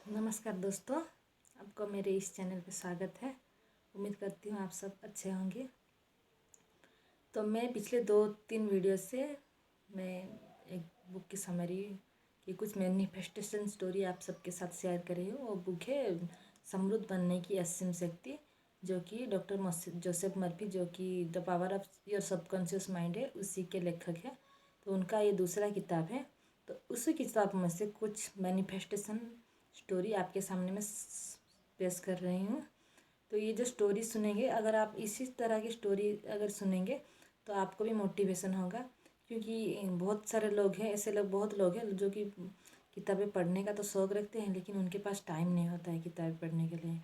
नमस्कार दोस्तों, आपको मेरे इस चैनल पे स्वागत है। उम्मीद करती हूँ आप सब अच्छे होंगे। तो मैं पिछले 2-3 वीडियो से मैं एक बुक की समरी की कुछ मैनिफेस्टेशन स्टोरी आप सबके साथ शेयर कर रही हूँ। वो बुक है समृद्ध बनने की असीम शक्ति, जो कि डॉक्टर जोसेफ मर्फी, जो कि the power of your subconscious mind है, उसी के लेखक है। तो उनका ये दूसरा किताब है। तो उसी किताब में से कुछ मैनिफेस्टेशन स्टोरी आपके सामने मैं पेश कर रही हूँ। तो ये जो स्टोरी सुनेंगे, अगर आप इसी तरह की स्टोरी अगर सुनेंगे तो आपको भी मोटिवेशन होगा, क्योंकि बहुत सारे लोग हैं, ऐसे लोग बहुत लोग हैं जो कि किताबें पढ़ने का तो शौक़ रखते हैं, लेकिन उनके पास टाइम नहीं होता है किताबें पढ़ने के लिए।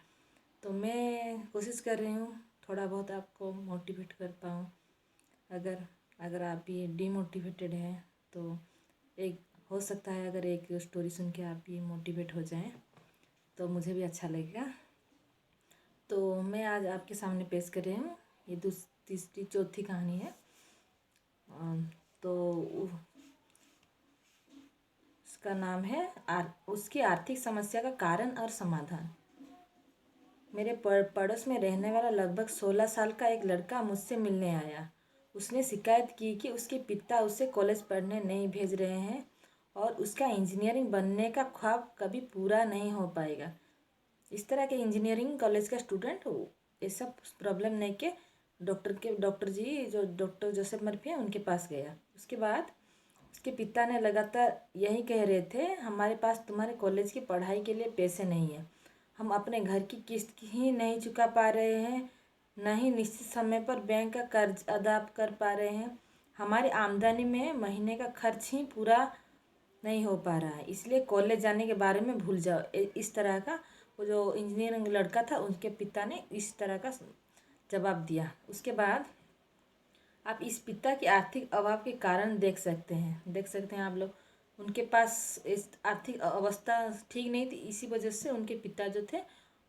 तो मैं कोशिश कर रही हूँ थोड़ा बहुत आपको मोटिवेट कर पाऊँ। अगर अगर आप भी डीमोटिवेटेड हैं तो एक हो सकता है, अगर एक स्टोरी सुन के आप भी मोटिवेट हो जाएं तो मुझे भी अच्छा लगेगा। तो मैं आज आपके सामने पेश कर रही हूँ, ये तीसरी चौथी कहानी है। तो उसका नाम है उसकी आर्थिक समस्या का कारण और समाधान। मेरे पड़ोस में रहने वाला लगभग 16 साल का एक लड़का मुझसे मिलने आया। उसने शिकायत की कि उसके पिता उसे कॉलेज पढ़ने नहीं भेज रहे हैं और उसका इंजीनियरिंग बनने का ख्वाब कभी पूरा नहीं हो पाएगा। इस तरह के इंजीनियरिंग कॉलेज का स्टूडेंट ये सब प्रॉब्लम नहीं के डॉक्टर जी, जो डॉक्टर जोसेफ मर्फी है, उनके पास गया। उसके बाद उसके पिता ने लगातार यही कह रहे थे, हमारे पास तुम्हारे कॉलेज की पढ़ाई के लिए पैसे नहीं हैं, हम अपने घर की किस्त ही नहीं चुका पा रहे हैं, न ही निश्चित समय पर बैंक का कर्ज अदा कर पा रहे हैं, हमारी आमदनी में महीने का खर्च ही पूरा नहीं हो पा रहा है, इसलिए कॉलेज जाने के बारे में भूल जाओ। इस तरह का वो जो इंजीनियरिंग लड़का था, उनके पिता ने इस तरह का जवाब दिया। उसके बाद आप इस पिता की आर्थिक अभाव के कारण देख सकते हैं आप लोग, उनके पास इस आर्थिक अवस्था ठीक नहीं थी। इसी वजह से उनके पिता जो थे,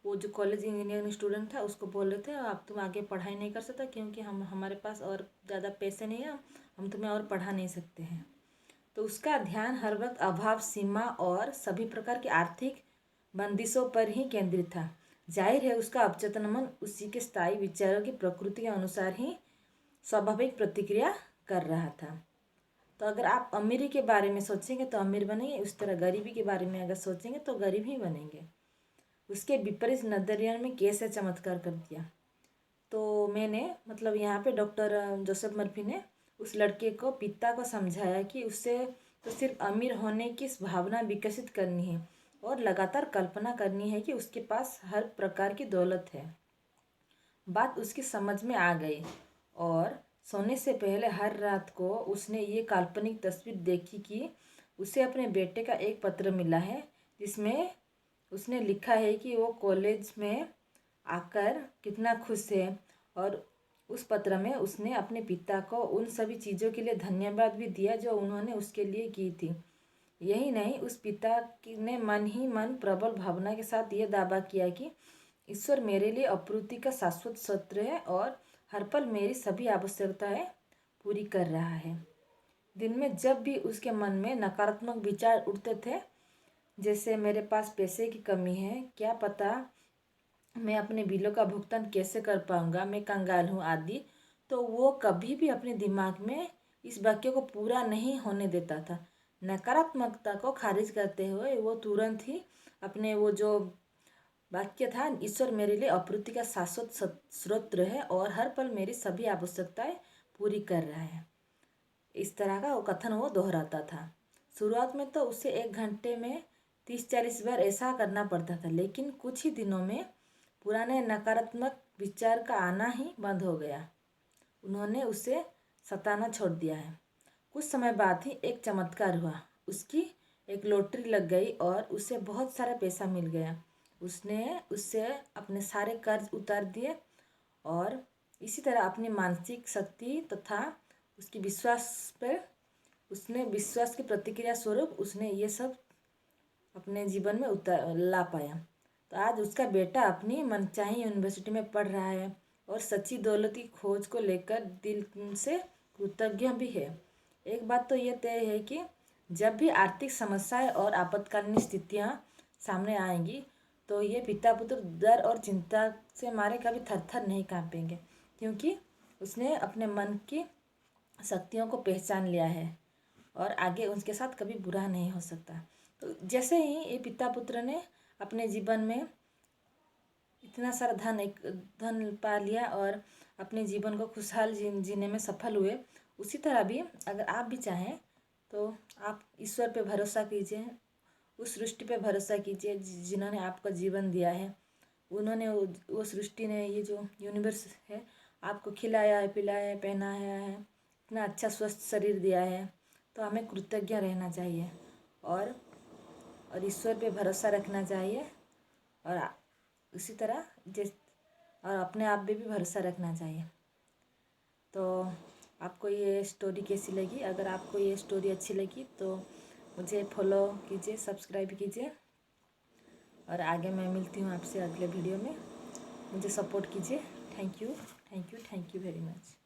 वो जो कॉलेज इंजीनियरिंग स्टूडेंट था, उसको बोल रहे थे आप तुम आगे पढ़ाई नहीं कर सकता, क्योंकि हमारे पास और ज़्यादा पैसे नहीं हैं, हम तुम्हें और पढ़ा नहीं सकते हैं। तो उसका ध्यान हर वक्त अभाव, सीमा और सभी प्रकार की आर्थिक बंदिशों पर ही केंद्रित था। जाहिर है उसका अवचेतन मन उसी के स्थायी विचारों की प्रकृति के अनुसार ही स्वाभाविक प्रतिक्रिया कर रहा था। तो अगर आप अमीरी के बारे में सोचेंगे तो अमीर बनेंगे, उस तरह गरीबी के बारे में अगर सोचेंगे तो गरीब ही बनेंगे। उसके विपरीत नजरिया में कैसे चमत्कार कर दिया। तो मैंने मतलब यहाँ पे डॉक्टर जोसेफ मर्फी ने उस लड़के को, पिता को समझाया कि उससे तो सिर्फ अमीर होने की भावना विकसित करनी है और लगातार कल्पना करनी है कि उसके पास हर प्रकार की दौलत है। बात उसकी समझ में आ गई और सोने से पहले हर रात को उसने ये काल्पनिक तस्वीर देखी कि उसे अपने बेटे का एक पत्र मिला है, जिसमें उसने लिखा है कि वो कॉलेज में आकर कितना खुश है, और उस पत्र में उसने अपने पिता को उन सभी चीज़ों के लिए धन्यवाद भी दिया जो उन्होंने उसके लिए की थी। यही नहीं, उस पिता ने मन ही मन प्रबल भावना के साथ ये दावा किया कि ईश्वर मेरे लिए अपूर्ति का शाश्वत सत्य है और हर पल मेरी सभी आवश्यकताएं पूरी कर रहा है। दिन में जब भी उसके मन में नकारात्मक विचार उठते थे, जैसे मेरे पास पैसे की कमी है, क्या पता मैं अपने बिलों का भुगतान कैसे कर पाऊंगा, मैं कंगाल हूँ आदि, तो वो कभी भी अपने दिमाग में इस वाक्य को पूरा नहीं होने देता था। नकारात्मकता को खारिज करते हुए वो तुरंत ही अपने वो जो वाक्य था, ईश्वर मेरे लिए अपूर्ति का शाश्वत स्रोत है और हर पल मेरी सभी आवश्यकताएं पूरी कर रहा है, इस तरह का वो कथन वो दोहराता था। शुरुआत में तो उसे 1 घंटे में 30-40 बार ऐसा करना पड़ता था, लेकिन कुछ ही दिनों में पुराने नकारात्मक विचार का आना ही बंद हो गया। उन्होंने उसे सताना छोड़ दिया है। कुछ समय बाद ही एक चमत्कार हुआ, उसकी एक लॉटरी लग गई और उसे बहुत सारा पैसा मिल गया। उसने उससे अपने सारे कर्ज उतार दिए और इसी तरह अपनी मानसिक शक्ति तथा उसकी विश्वास पर उसने विश्वास की प्रतिक्रिया स्वरूप उसने ये सब अपने जीवन में ला पाया। तो आज उसका बेटा अपनी मनचाही यूनिवर्सिटी में पढ़ रहा है और सच्ची दौलत की खोज को लेकर दिल से कृतज्ञ भी है। एक बात तो यह तय है कि जब भी आर्थिक समस्याएं और आपातकालीन स्थितियां सामने आएंगी तो ये पिता पुत्र डर और चिंता से मारे कभी थर-थर नहीं कांपेंगे, क्योंकि उसने अपने मन की शक्तियों को पहचान लिया है और आगे उनके साथ कभी बुरा नहीं हो सकता। तो जैसे ही ये पिता पुत्र ने अपने जीवन में इतना सारा धन पा लिया और अपने जीवन को खुशहाल जीने में सफल हुए, उसी तरह भी अगर आप भी चाहें तो आप ईश्वर पे भरोसा कीजिए, उस सृष्टि पे भरोसा कीजिए जिन्होंने आपको जीवन दिया है। उन्होंने वो सृष्टि ने, ये जो यूनिवर्स है, आपको खिलाया है, पिलाया है, पहनाया है, इतना अच्छा स्वस्थ शरीर दिया है। तो हमें कृतज्ञ रहना चाहिए और ईश्वर पे भरोसा रखना चाहिए और उसी तरह जिस और अपने आप पे भी भरोसा रखना चाहिए। तो आपको ये स्टोरी कैसी लगी? अगर आपको ये स्टोरी अच्छी लगी तो मुझे फॉलो कीजिए, सब्सक्राइब कीजिए और आगे मैं मिलती हूँ आपसे अगले वीडियो में। मुझे सपोर्ट कीजिए। Thank you very much.